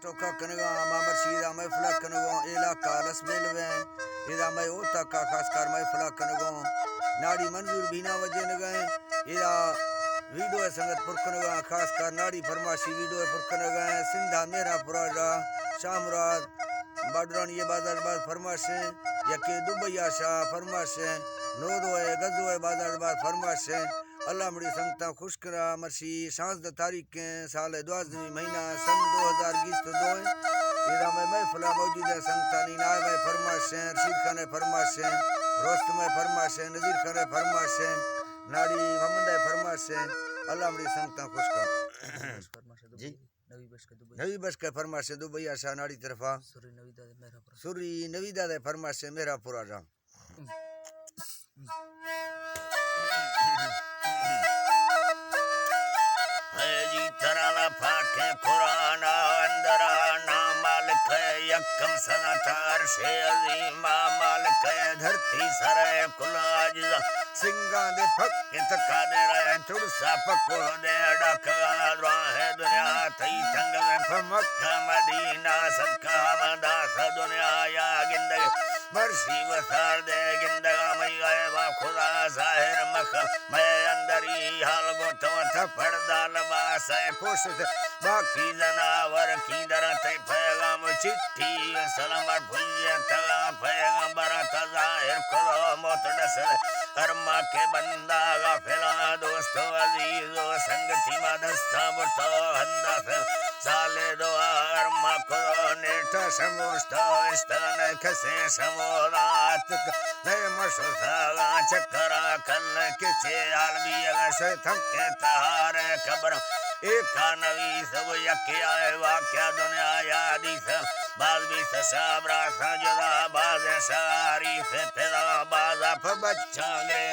soka kaniga mamar shida mai fla kanigo ila kalas belwe ida mai ota ka khas kar mai fla kanigo नाड़ी मंजूर बीना वजे न गए ida video संगत पुरकनगा खास कर नाड़ी फरमाशी वीडियो पुरकनगा सिंधा मेरा पुराजा शामराज बाडरान ये बाजार बाज फरमाशे यके दुबैया शाह फरमाशे नोदोए गजोए बाजार बाज फरमाशे अल्लाह मड़ी संगता खुशकरा मर्शी सांस द तारीख साल 12 महीना सन 2022 इदा में महफिला मौजूद है संगता नी नाय में फरमाशे रशीद खान फरमाशे रोस्त में फरमाशे नजीर खान फरमाशे नाड़ी मोहम्मद फरमाशे अल्लाह मड़ी संगता खुशकरा जी नवी बस के फरमाशे दुबैया शाह नाड़ी तरफा सुरी नवीदा दे फरमाशे मेरा पूरा जा तराना फाके कुराना अंदरा ना मालिक यकम सनातार शे अजीमा मालिक धरती सरे कुलाज सिंगा दे फक्के तका दे रहे तुड़सा पको दे डका है दुनिया थई तंग में मक्का मदीना सदका मदा दुनिया या गिंदे मर्शी वसार दे गिंदगा मई गए वा खुदा जाहिर मख मैं अंदरी हाल गो तो थपड़ दाल बासे पुष्ट बाकी जनावर की दरते पैगाम चिट्ठी सलाम भुइया तगा पैगंबर का जाहिर करो मौत डस अरमा के बंदा गाफिला दोस्तों अजीजो संगति मदस्ता बतो हंदा साले दो अरमा को नेट समोस्ता इस्तान कसे समोरात ने मशुसा चक्करा कल के छे आलमी अगसे थके तारे खबर एक नवी सब यके आए वाक्या दुनिया यादी से बाज भी ससाबरा सजदा बाज सारी से तेरा बाजा प बच्चा गे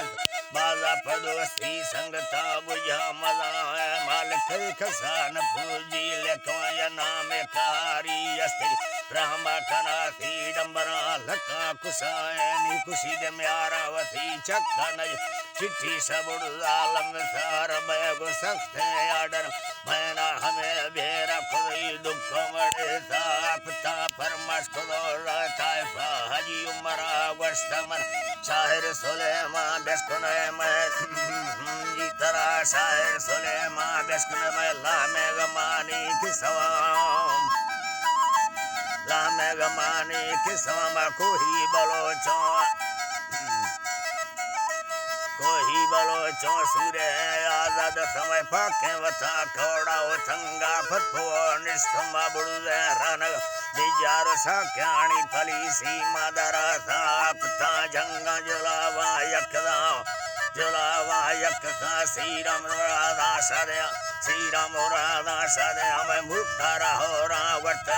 बाजा प दोस्ती संगता बुझा मजा है मालिक खसान फूजी लेको या नाम कारी अस्ति ब्रह्मा कना सी डंबरा लका कुसाए नी खुशी दे म्यारा वसी चक्का न चिट्ठी सबुड़ आलम सार बैगो सख्त आडर मैना हमें बेरा कोई दुख मरे सापता फरमाश को ताइफा हजी उमरा वस्तमर शाहिर सुलेमान बेस्कुने मैं जी तरा शाहिर सुलेमान बेस्कुने मैं लामे गमानी किसवा कोही बलोचो सूर्य आजाद समय पाके वथा खौड़ा उथंगा फतफो निष्ठमा बुड़े रन बिजार साक्याणी फली सीमा दरा सापता जंगा जलावा यकदा श्रीराम राधा सदे हमें मुक्ता रहो रावत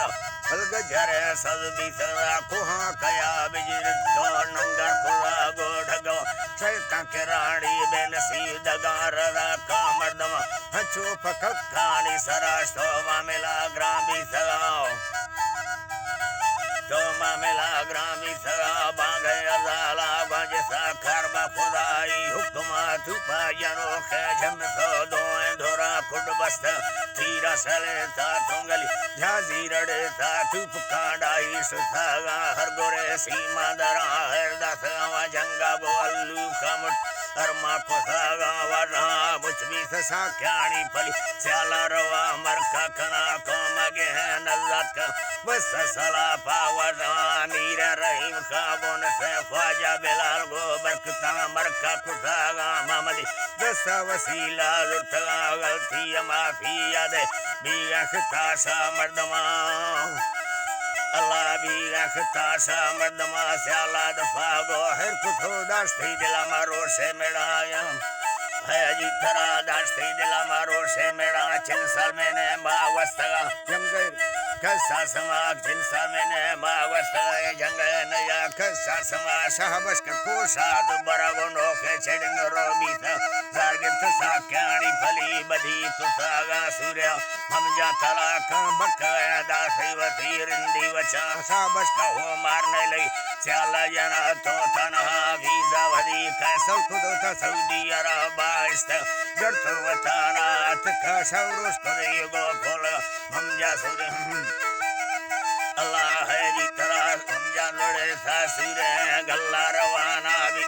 अलग जरे सदबी सदा कुहा कया बिजर तो नंगर कुला गोढगो शैता के रानी बेनसी दगार रा कामर्दम हचो पककानी सराश तो मामेला ग्रामी सगा बांगे अजाला बजसा करबा खुदाई हुक्मा तुपा जनो खे जम सो दोए धोरा खुड बस्त तीरा सले ता तुंगली झाजी रड़े ता तुप कांडाई सुसागा हर गोरे सीमा दरा हर दस जंगा बोलू कमट अरमा को सागा वरा मुचबी ससा क्याणी फली स्याला रवा मरका कना को मगे नल्लत बस सला पावरा नीर रहीम खाबोन से ख्वाजा बिलाल गो बरकता मरका खुसागा मामली दस वसीला लुटगा गलती माफी याद बियखता सा मर्दमा अल्लाह भी रखता सा मर्दमा स्याला दफा गो हर कुठो दास्ती दिला मारो से मेड़ाया है जी तरा दास्ती दिला मारो से मेड़ा चिन साल मैंने मावस्तगा जंगे कसा समा चिन साल मैंने मावस्तगा जंगे नया कसा समा शाहबश का कोशाद बरागो नोखे छेड़ंग रोबी था जारगित साक्याणी फली बधी कुसागा सूर्य हम जा तला का बकाया दासी वसीर इंदी वचा शाहबश का हो मारने लई स्याला जना तो तनहा वीजा वदी कैसल खुदो था सऊदी अरबा इस्त जड़तो वताना तका सौरुस को गो खोल हम जा सूर्य सासुरे गल्ला रवाना भी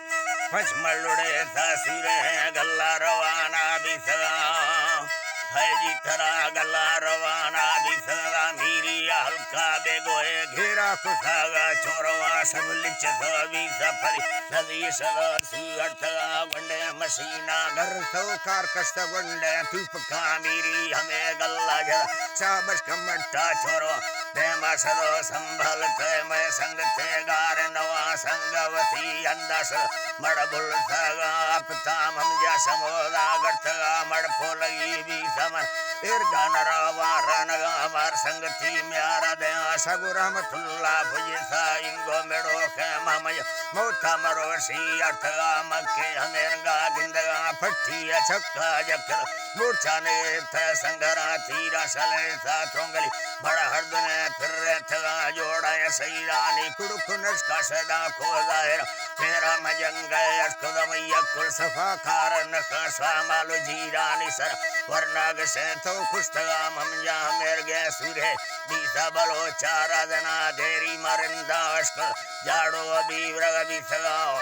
पचमलुड़े सासुरे गल्ला रवाना भी सगा है जी थरा गल्ला रवाना भी सगा मीरी हल्का बेगोए घेरा कुसागा छोरवा सब लिच सवी सफरी सदी सदा सुअर्थ गुंडे मसीना घर सौकार कष्ट गुंडे तुप का मीरी हमें गल्ला जा शाबश कमट्टा छोरो प्रेमा सदो संभल थे मैं संग थे गार नवा संगवती अंदस मड़बुल सगा अपताम हम जा समोदा गर्थगा मड़पो लगी भी समन इर्गा नरावा रनगा मार संगति म्यारा दे सगु रहमतुल्ला भुजिसा इंगो मेड़ो के ममय मोथा मरोसी अर्थगा मक्के हमेरगा गिंदगा फट्टी छक्का जक्कर मूर्छा ने थे संगरा तीरा सले सा थोंगली बड़ा हरदने फिर थगा जोड़ा सईरानी कुड़ुक नस्का सदा को जाहिर तेरा मजंग अष्टदमय कुल सफा कारण नखा मालू जीरानी सर वर्णाग से तो खुशगा ममजा मेर गे सूरे बीसा बलो चारा जना देरी मरिंदा अष्ट जाड़ो अभी व्रग भी सगाओ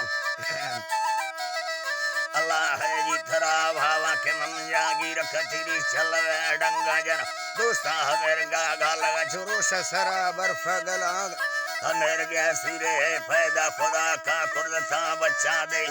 अल्लाह है जी थरा भावा के ममजा की रखती चल डंगा जन दोस्ता हमेर गा लगा चुरू सरा बर्फ गला हमेर गे सूरे पैदा खुदा का कुर्दता बच्चा दे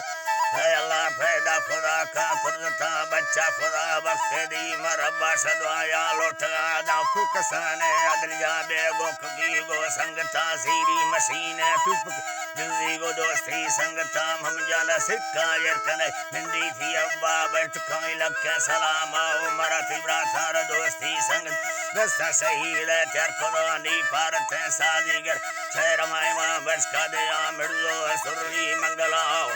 अल्लाह पैदा खुदा का कुर्दता बच्चा खुदा बख्शे दी मरब्बा सदवाया लोटगा दाखु कसाने अदलिया बेगो की गो संगता सीरी मशीने टुप दिल्ली गो दोस्ती संगता हम जाना सिक्का यरकने हिंदी थी अब्बा बैठ कोई लक्ष्य सलाम आओ मराठी ब्राथार दोस्ती संग दस्ता शहीद तेर खुदानी पारत सादीगर शहर मायमा बस का दया मिर्जो सुरली मंगलाओ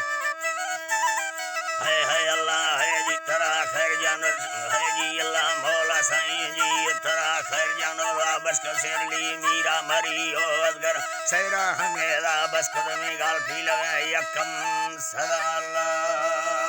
है अल्लाह है जी तरा खैर जानो है जी अल्लाह मौला साईं जी तरा खैर जानो बस का शेरली मीरा मरी ओ असगर शेरा हमेरा बस कदमी गाल पी लगे यकम सदा अल्लाह